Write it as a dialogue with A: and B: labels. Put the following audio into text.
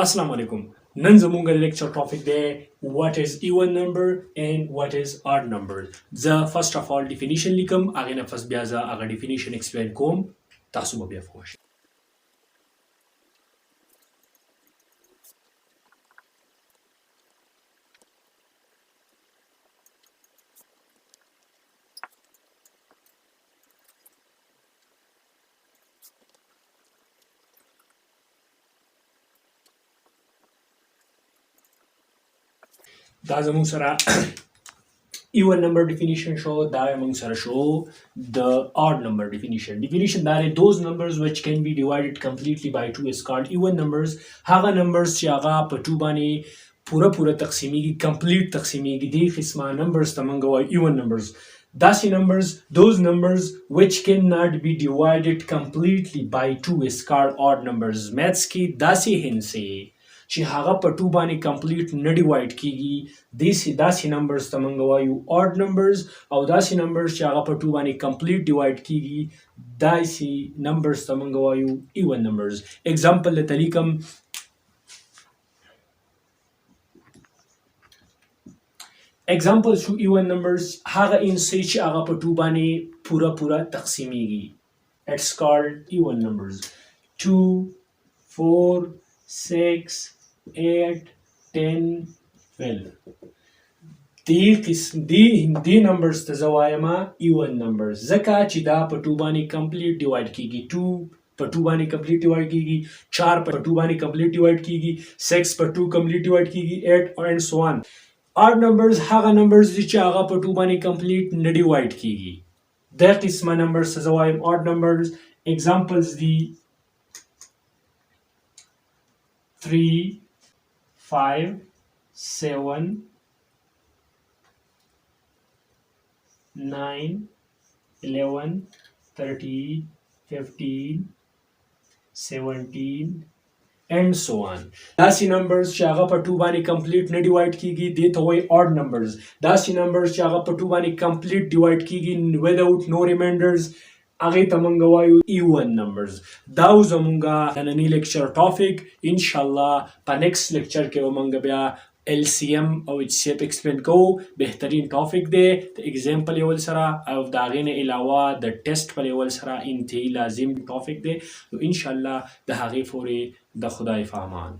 A: Assalamu alaikum. نن زموږ د lecture topic دی what is even number and what is odd number. زه first of all definition لیکم هغې نه پس بیا زه هغه definition explain کوم تاسو به بیا پوه شئ. دا زموږ سره even number definition شو دا موږ سره شو the odd number definition دا دی those numbers which can be divided completely by 2 is called even numbers. هغه numbers چې هغه په 2 باندې پوره تقسیمیږي complete تقسیمیږي دې قسمه numbers ته موږ وایو even numbers. داسې numbers those numbers which cannot be divided completely by 2 is called odd numbers. maths کې داسې هندسې چې هغه په 2 باندې کمپلیټ نه ډیوایډ کیږي داسې نمبرز ته موږ وایو odd numbers او داسې نمبرز چې هغه په 2 باندې کمپلیټ ډیوایډ کیږي داسې نمبرز ته موږ وایو even numbers. اگزامپل درته لیکم examples to even numbers هغه انسي چې هغه په 2 باندې پوره تقسیمیږي. It's called even numbers. 2 4 6 8 10 12 دې نمبرز ته زه وایم even numbers ځکه چې دا په 2 باندې کمپلیټ ډیوایډ کیږي. 2 په 2 باندې کمپلیټ ډیوایډ کیږي 4 په 2 باندې کمپلیټ ډیوایډ کیږي 6 په 2 کمپلیټ ډیوایډ کیږي 8 and so on. odd numbers هغه نمبرز دي چې هغه په 2 باندې کمپلیټ نه ډیوایډ کیږي دا قسمه نمبرز ته زه وایم odd numbers. examples دي 3 5 7 9 11 13 15 17 and so on. داسې numbers چې هغه په 2 باندې کمپلیټ نه ډیوایډ کیږي دې ته وایي odd numbers. داسې numbers چې هغه په 2 باندې کمپلیټ ډیوایډ کیږي without no reminders هغې ته موږ وایو even numbers. دا و زموږ ننني لیکچر ټاپک. انشاءالله په نیکسټ لیکچر کې به موږ بیا LCM او HCF ایکسپلین کوو. بهترین ټاپک دی د ایگزام په لیول سره او د هغې نه علاوه د ټیسټ په لیول سره انتهایي لازم ټاپک دی. نو انشاءالله د هغې پورې د خدای په امان.